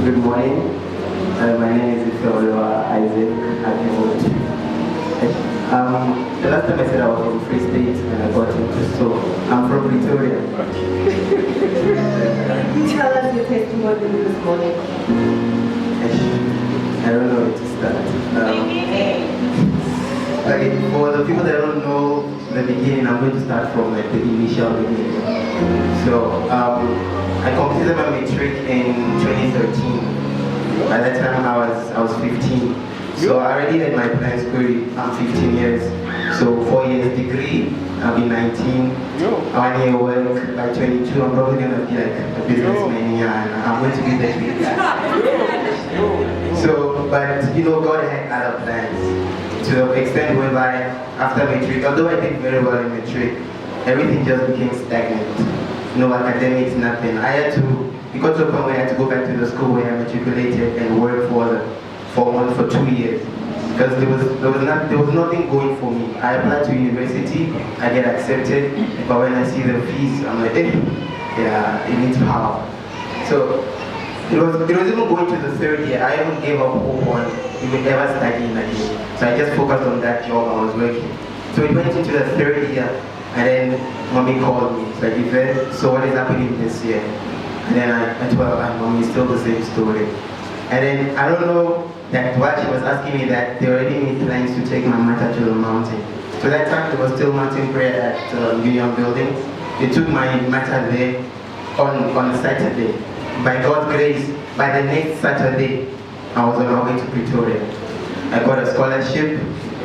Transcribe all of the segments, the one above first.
Good morning. My name is Ifeoluwa Isaac Akinwood. The last time I said I was from Free State and I got into so I'm from Pretoria. Tell us your testimony this morning. I don't know where to start. Like for the people that don't know the beginning, I'm going to start from like the initial beginning. So I completed my matric in 2013. By that time I was 15. So I already had my plans going. I'm 15 years. So 4 years degree, I'll be 19. 1 year work, by 22 I'm probably gonna be like a businessman here and I'm going to be the big guy. So, but you know, God had other plans to the extent whereby after matric, although I did very well in matric, everything just became stagnant. No academics, nothing. I had to, because of when I had to go back to the school where I matriculated and work for 2 years. Because there was nothing going for me. I applied to university, I get accepted, but when I see the fees, I'm like, yeah, it needs power. So it was even going to the third year. I even gave up hope on even ever studying again. So I just focused on that job I was working. So it went into the third year, and then mommy called me. It's like, Yvette, so what is happening this year? And then I told her, mommy, it's still the same story. And then I don't know that while she was asking me that, they already made plans to take my matter to the mountain. So that time there was still mountain prayer at Union Building. They took my matter there on Saturday. By God's grace, by the next Saturday, I was on my way to Pretoria. I got a scholarship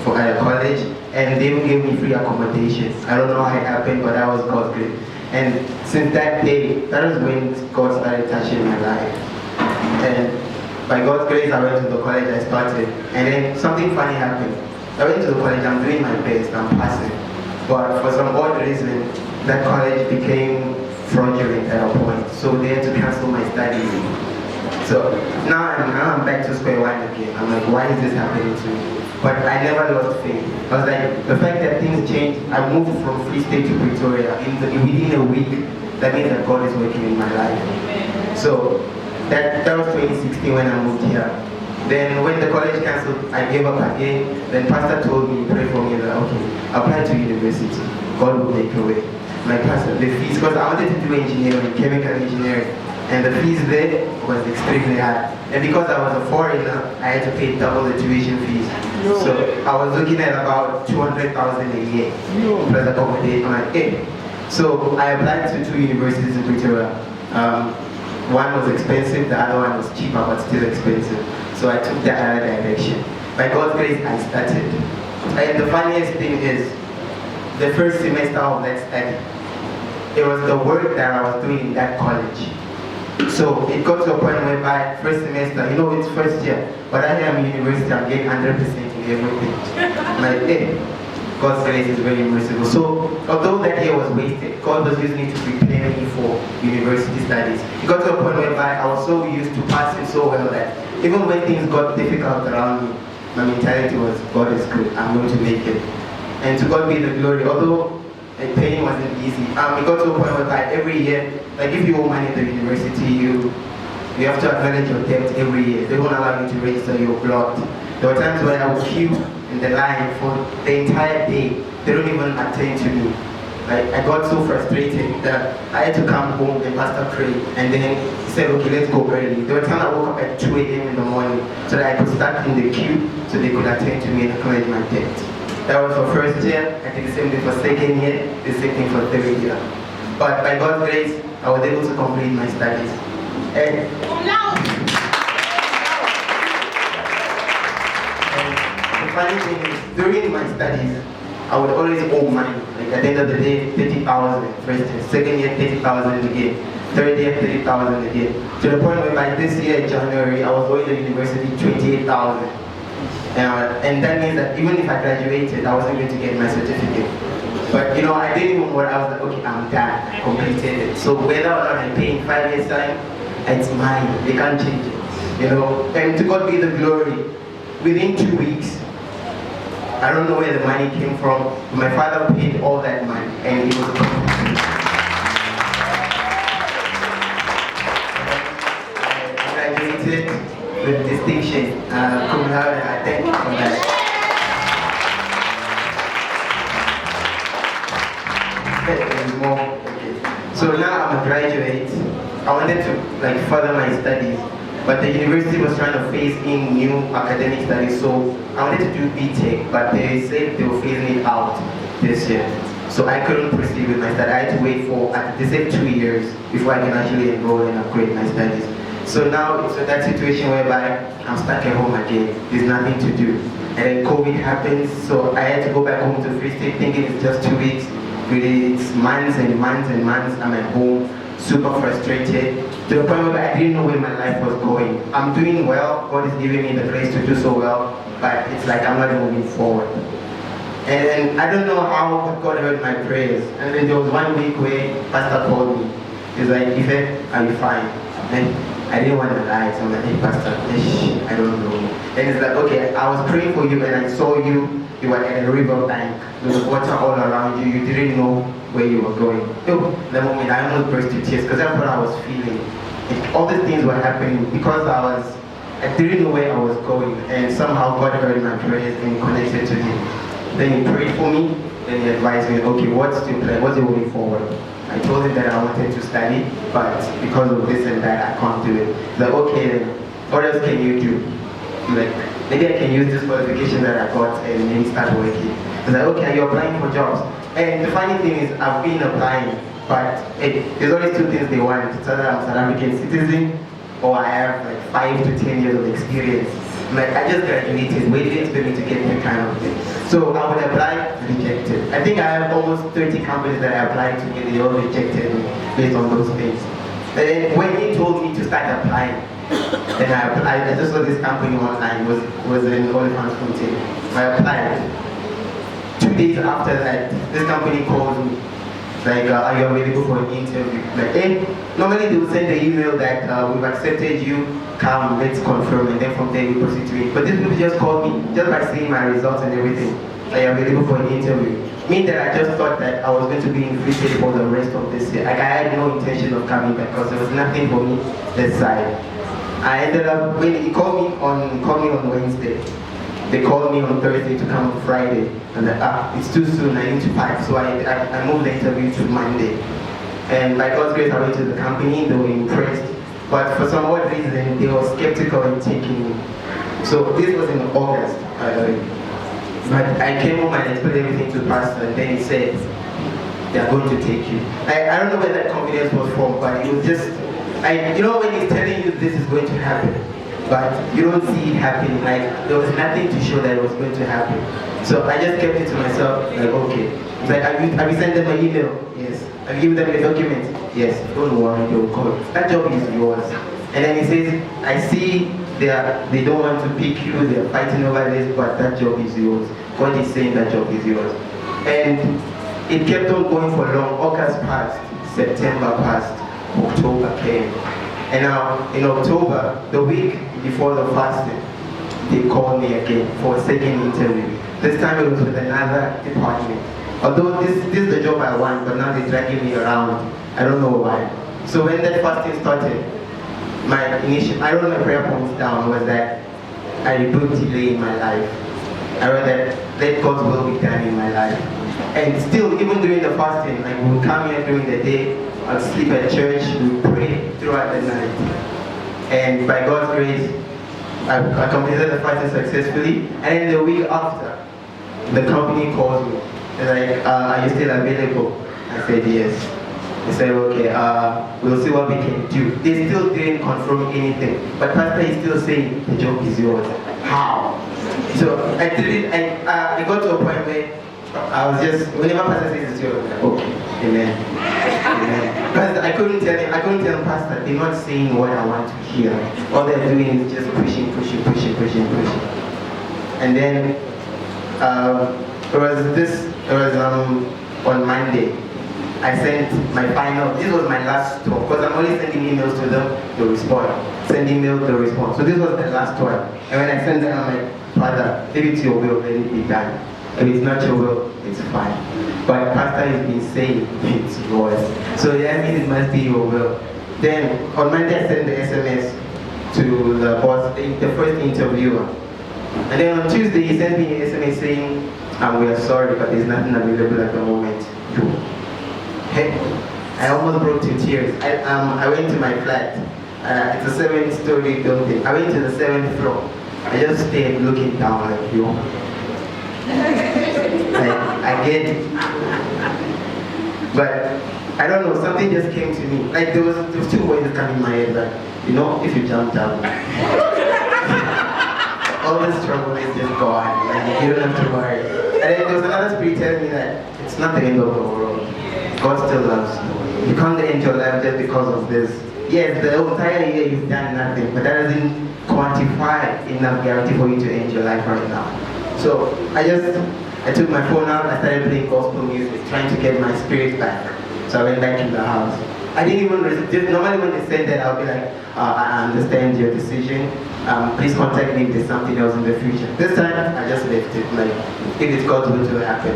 for a college, and they gave me free accommodation. I don't know how it happened, but that was God's grace. And since that day, that was when God started touching my life. And by God's grace, I went to the college, I started, and then something funny happened. I went to the college, I'm doing my best, I'm passing. But for some odd reason, that college became fraudulent at a point, so they had to cancel my studies. So now I'm back to square one again. I'm like, why is this happening to me? But I never lost faith. I was like, the fact that things changed, I moved from Free State to Pretoria within a week. That means that God is working in my life. So that was 2016 when I moved here. Then when the college cancelled, I gave up again. Then pastor told me, pray for me, that okay, apply to university. God will make a way. My pastor, the fees, because I wanted to do engineering, chemical engineering, and the fees there was extremely high. And because I was a foreigner, I had to pay double the tuition fees. So I was looking at about 200,000 a year plus accommodation. I'm like, hey. So I applied to 2 universities in Pretoria. One was expensive, the other one was cheaper but still expensive. So I took the other direction. By God's grace, I started. And the funniest thing is, the first semester of that study, it was the work that I was doing in that college. So it got to a point whereby first semester, you know, it's first year, but I am in university, I'm getting 100% in everything. I'm like, hey, God's grace is very merciful. So although that year was wasted, God was using it to prepare me for university studies. It got to a point whereby I was so used to passing so well that even when things got difficult around me, my mentality was, God is good, I'm going to make it. And to God be the glory, although paying wasn't easy. It got to a point whereby every year, like if you owe money at the university, you have to acknowledge your debt every year. They won't allow you to register, you're blocked. There were times where I would queue in the line for the entire day. They don't even attend to me. Like, I got so frustrated that I had to come home and pastor pray, and then he said, okay, let's go early. There were times I woke up at 2 a.m. in the morning so that I could start in the queue so they could attend to me and acknowledge my debt. That was for first year. I did the same thing for second year, the same thing for third year. But by God's grace, I was able to complete my studies. And the funny thing is, during my studies, I would always owe money. Like at the end of the day, 30,000 first year, second year 30,000 again, third year 30,000 again. To the point where by this year, January, I was owing the university 28,000. And that means that even if I graduated, I wasn't going to get my certificate. But you know, I didn't even worry. I was like, okay, I'm done, I completed it. So whether or not I pay in 5 years time, it's mine. They can't change it. You know, and to God be the glory. Within 2 weeks, I don't know where the money came from. My father paid all that money, and it was I graduated with distinction. Cum laude, I thank you for that. There's more. Okay. So now I'm a graduate. I wanted to further my studies, but the university was trying to phase in new academic studies. So I wanted to do BTech, but they said they were phasing it out this year. So I couldn't proceed with my study. I had to wait for, they said 2 years before I can actually enroll and upgrade my studies. So now it's that situation whereby I'm stuck at home again. There's nothing to do. And then COVID happens, so I had to go back home to Free State thinking it's just 2 weeks. Really, it's months and months and months. I'm at home, super frustrated, to the point where I didn't know where my life was going. I'm doing well, God is giving me the grace to do so well, but it's like I'm not moving forward. And then I don't know how God heard my prayers. And then there was 1 week where Pastor called me. He's like, Ife, are you fine? And I didn't want to lie, so I'm like, hey Pastor, I don't know. And it's like, okay, I was praying for you and I saw you were at a river bank. There was water all around you. You didn't know where you were going. The moment I almost burst into tears because that's what I was feeling. All these things were happening because I didn't know where I was going, and somehow God heard my prayers and connected to Him. Then He prayed for me, then He advised me, okay, what's your plan? What's your way forward? I told Him that I wanted to study, but because of this and that, I can't do it. He's like, okay, then what else can you do? Like, maybe I can use this qualification that I got and maybe start working. He's like, okay, you're applying for jobs. And the funny thing is, I've been applying, but there's always 2 things they want. It's either I'm a South African citizen, or I have 5 to 10 years of experience. I just graduated, wait, they expect me to get that kind of thing. So I would apply, rejected. I think I have almost 30 companies that I applied to, and they all rejected me based on those things. And then when he told me to start applying, then I applied. I just saw this company online, was in Oliphant Fontaine. I applied. 2 days after that, this company called me. Like, are you available for an interview? Like, normally they would send the email that we've accepted you, come, let's confirm, and then from there we proceed to it. But this people just called me, just by seeing my results and everything. Are you available for an interview? Meaning that I just thought that I was going to be in Free State for the rest of this year. Like, I had no intention of coming back because there was nothing for me this side. I ended up, when he called me on Wednesday. They called me on Thursday to come on Friday, and it's too soon, I need to pack, so I moved the interview to Monday. And by God's grace, I went to the company, they were impressed, but for some odd reason, they were skeptical in taking me. So this was in August, but I came home and explained everything to the pastor, and then he said, they're going to take you. I don't know where that confidence was from, but it was just, you know when he's telling you this is going to happen, but you don't see it happening, like there was nothing to show that it was going to happen. So I just kept it to myself, like okay. It's like, have you sent them an email? Yes. Have you given them the documents? Yes. Don't worry, they will call. That job is yours. And then he says, I see they don't want to pick you, they're fighting over this, but that job is yours. God is saying that job is yours. And it kept on going for long. August passed, September passed, October came. And now in October, the week before the fasting, they called me again for a second interview. This time it was with another department. Although this is the job I want, but now they're dragging me around. I don't know why. So when that fasting started, I wrote my prayer points down was that I rebuke delay in my life. I wrote that let God's will be done in my life. And still, even during the fasting, like we would come here during the day, I'd sleep at church, we pray throughout the night. And by God's grace, I completed the fasting successfully. And then the week after, the company calls me. They're like, are you still available? I said yes. They said, okay, we'll see what we can do. They still didn't confirm anything. But Pastor is still saying, the job is yours. How? So I got to a point where I was just, whenever Pastor says it's yours, like, okay, amen. Amen. Because I couldn't tell Pastor, they're not saying what I want to hear. All they're doing is just pushing. And then it was on Monday. I sent my final, this was my last tour, because I'm only sending emails to them, they'll respond. Send email, they'll respond. So this was the last one. And when I sent them, I'm like, Father, if it's your will, let it be done. If it's not your will, it's fine. But Pastor has been saying it's yours. So that means it must be your will. Then on Monday I sent the SMS to the boss. They viewer. And then on Tuesday, he sent me an SMS saying, we are sorry, but there's nothing available at the moment. Hey, I almost broke to tears. I went to my flat. It's a 7-story building. I went to the 7th floor. I just stayed looking down like, yo. I get it. But I don't know, something just came to me. Like there was 2 voices coming in my head, like, you know, if you jump down, all this trouble is just gone. Like you don't have to worry. And then there was another spirit telling me that it's not the end of the world. God still loves you. You can't end your life just because of this. Yes, the entire year you've done nothing, but that doesn't quantify enough guarantee for you to end your life right now. So I took my phone out, I started playing gospel music, trying to get my spirit back. So I went back to the house. I didn't even resist. Normally when they said that, I'll be like, I understand your decision. Please contact me if there's something else in the future. This time, I just left it. Like, if it's God's will to happen.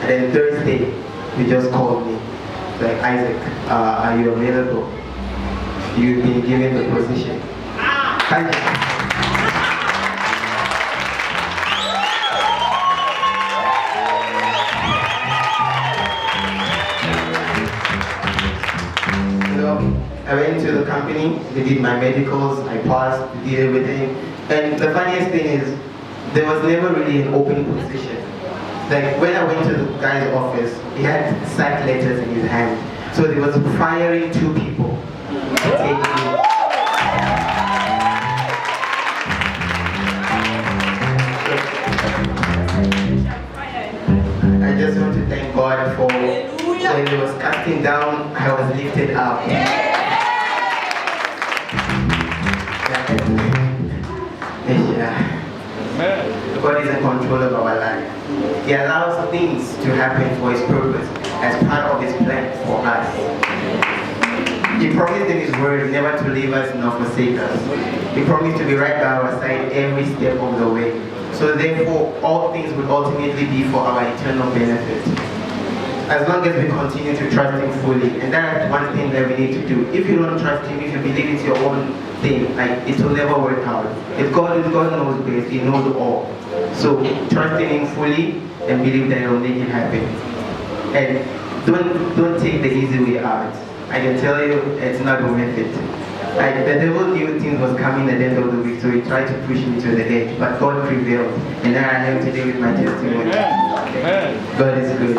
And then Thursday, he just called me. Like, Isaac, are you available? You've been given the position. Thank you. I went to the company, they did my medicals, I passed, they did everything. And the funniest thing is, there was never really an open position. Like when I went to the guy's office, he had sack letters in his hand. So he was firing 2 people to take me. I just want to thank God for when he was casting down, I was lifted up. God is in control of our life. He allows things to happen for His purpose, as part of His plan for us. He promised in His word never to leave us nor forsake us. He promised to be right by our side every step of the way. So therefore, all things will ultimately be for our eternal benefit. As long as we continue to trust Him fully, and that's one thing that we need to do. If you don't trust Him, if you believe it's your own thing, like it will never work out. If God knows best, He knows all. So trust in Him fully and believe that He will make it happen. And don't take the easy way out. I can tell you, it's not worth it. Like the devil knew things was coming at the end of the week, so he tried to push me to the edge, but God prevailed, and now I am today with my testimony. God is good.